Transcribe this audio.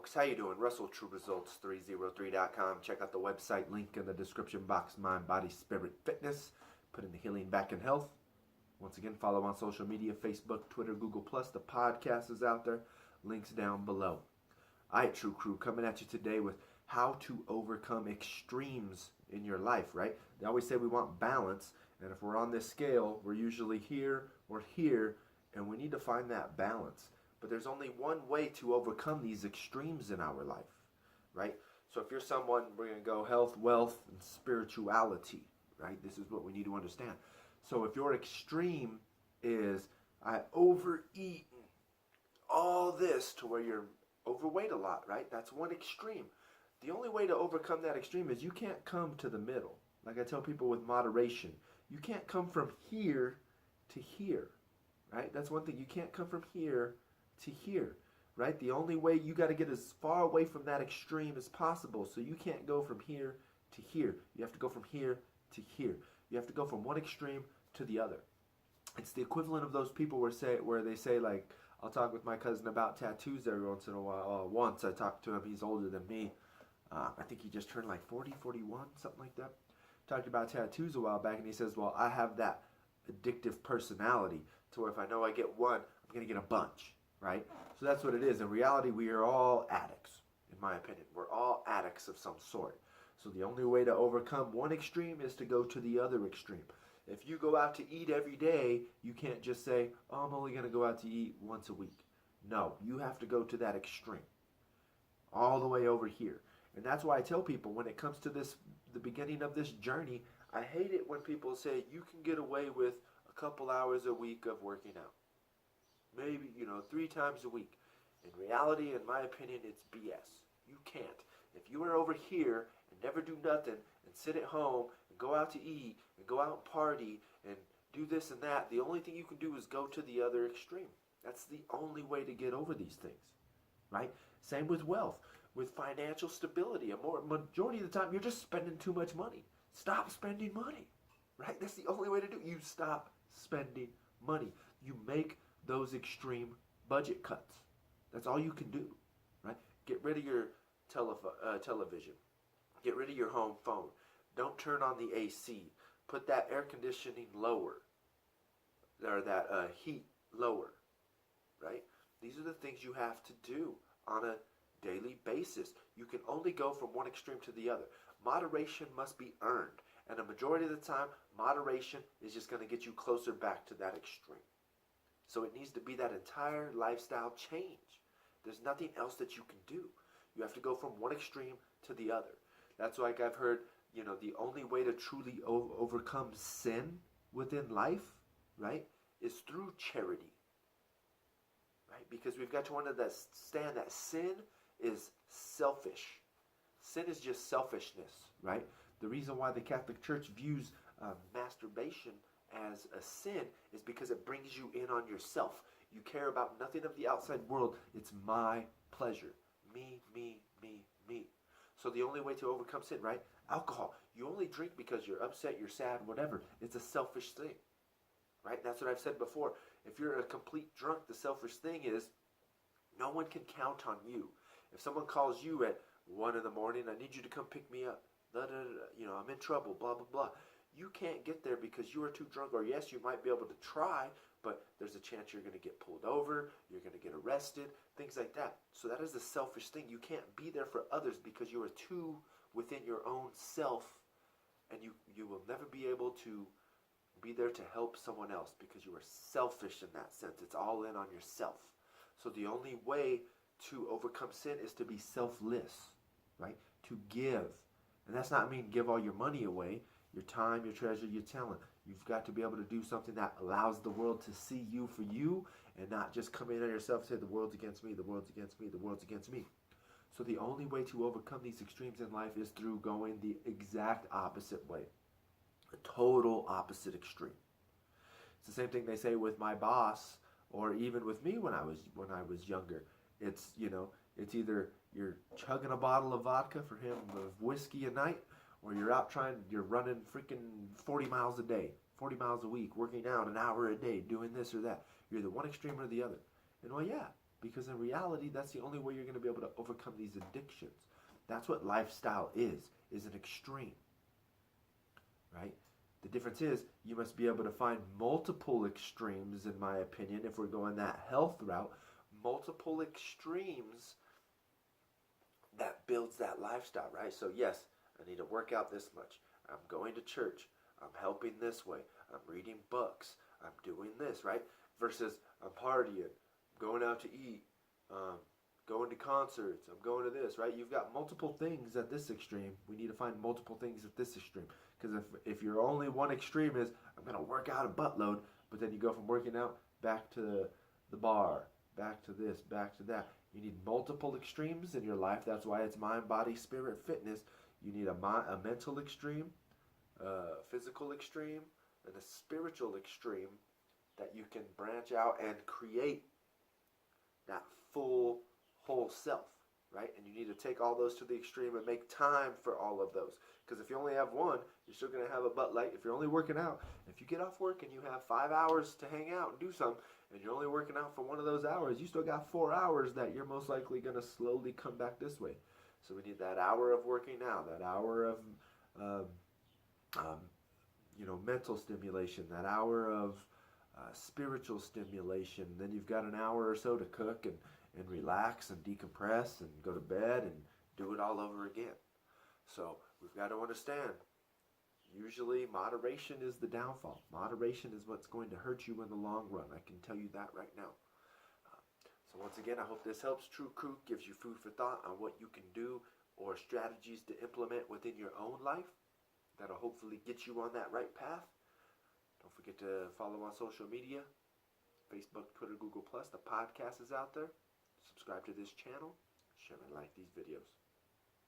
folks. How you doing? Russell, TrueResults303.com. Check out the website, link in the description box. Mind, body, spirit, fitness. Putting the healing back in health. Once again, follow on social media, Facebook, Twitter, Google+. The podcast is out there. Links down below. All right, True Crew, coming at you today with how to overcome extremes in your life, right? They always say we want balance, and if we're on this scale, we're usually here or here, and we need to find that balance. But there's only one way to overcome these extremes in our life, right? So if you're someone, we're going to go health, wealth, and spirituality, right? This is what we need to understand. So if your extreme is, I overeat all this to where you're overweight a lot, right? That's one extreme. The only way to overcome that extreme is you can't come to the middle. Like I tell people with moderation, you can't come from here to here, right? That's one thing. You can't come from here to here, right? The only way, you got to get as far away from that extreme as possible. So you can't go from here to here. You have to go from here to here. You have to go from one extreme to the other. It's the equivalent of those people where they say, like, I'll talk with my cousin about tattoos every once in a while. Once I talked to him, he's older than me. I think he just turned like 40, 41, something like that. Talked about tattoos a while back, and he says, well, I have that addictive personality to where if I know I get one, I'm going to get a bunch, right? So that's what it is. In reality, we are all addicts, in my opinion. We're all addicts of some sort. So the only way to overcome one extreme is to go to the other extreme. If you go out to eat every day, you can't just say, oh, I'm only going to go out to eat once a week. No, you have to go to that extreme, all the way over here. And that's why I tell people when it comes to the beginning of this journey, I hate it when people say you can get away with a couple hours a week of working out. Maybe, 3 times a week. In reality, in my opinion, it's BS. You can't. If you are over here and never do nothing and sit at home and go out to eat and go out and party and do this and that, the only thing you can do is go to the other extreme. That's the only way to get over these things, right? Same with wealth, with financial stability. Majority of the time, you're just spending too much money. Stop spending money, right? That's the only way to do it. You stop spending money. You make those extreme budget cuts. That's all you can do, right? Get rid of your television. Get rid of your home phone. Don't turn on the AC. Put that air conditioning lower, or that heat lower, right? These are the things you have to do on a daily basis. You can only go from one extreme to the other. Moderation must be earned. And a majority of the time, moderation is just going to get you closer back to that extreme. So it needs to be that entire lifestyle change. There's nothing else that you can do. You have to go from one extreme to the other. That's like I've heard, the only way to truly overcome sin within life, right, is through charity. Right? Because we've got to understand that sin is selfish. Sin is just selfishness, right? The reason why the Catholic Church views masturbation as a sin is because it brings you in on yourself. You care about nothing of the outside world. It's my pleasure. Me, me, me, me. So the only way to overcome sin, right? Alcohol. You only drink because you're upset, you're sad, whatever. It's a selfish thing, right? That's what I've said before. If you're a complete drunk, the selfish thing is no one can count on you. If someone calls you at 1 in the morning, I need you to come pick me up. I'm in trouble, blah, blah, blah. You can't get there because you are too drunk. Or yes, you might be able to try, but there's a chance you're going to get pulled over, you're going to get arrested, things like that. So that is a selfish thing. You can't be there for others because you are too within your own self, and you will never be able to be there to help someone else because you are selfish in that sense. It's all in on yourself. So the only way to overcome sin is to be selfless, right? To give. And that's not mean give all your money away, your time, your treasure, your talent. You've got to be able to do something that allows the world to see you for you and not just come in on yourself and say, the world's against me, the world's against me, the world's against me. So the only way to overcome these extremes in life is through going the exact opposite way. A total opposite extreme. It's the same thing they say with my boss, or even with me when I was younger. It's it's either you're chugging a bottle of vodka for him of whiskey a night, or you're running freaking 40 miles a day, 40 miles a week, working out an hour a day, doing this or that. You're either one extreme or the other. And well, yeah, because in reality, that's the only way you're going to be able to overcome these addictions. That's what lifestyle is an extreme, right? The difference is you must be able to find multiple extremes, in my opinion, if we're going that health route, multiple extremes that builds that lifestyle, right? So yes, I need to work out this much. I'm going to church. I'm helping this way. I'm reading books. I'm doing this, right? Versus I'm partying, going out to eat, going to concerts. I'm going to this, right? You've got multiple things at this extreme. We need to find multiple things at this extreme. Because if your only one extreme is I'm going to work out a buttload, but then you go from working out back to the bar, back to this, back to that. You need multiple extremes in your life. That's why it's mind, body, spirit, fitness. You need a mental extreme, a physical extreme, and a spiritual extreme that you can branch out and create that full, whole self, right? And you need to take all those to the extreme and make time for all of those. Because if you only have one, you're still going to have a butt light. If you're only working out, if you get off work and you have 5 hours to hang out and do something, and you're only working out for one of those hours, you still got 4 hours that you're most likely going to slowly come back this way. So we need that hour of working out, that hour of mental stimulation, that hour of spiritual stimulation. Then you've got an hour or so to cook and relax and decompress and go to bed and do it all over again. So we've got to understand, usually moderation is the downfall. Moderation is what's going to hurt you in the long run. I can tell you that right now. So once again, I hope this helps. True Crew gives you food for thought on what you can do or strategies to implement within your own life that'll hopefully get you on that right path. Don't forget to follow on social media, Facebook, Twitter, Google+. The podcast is out there. Subscribe to this channel. Share and like these videos.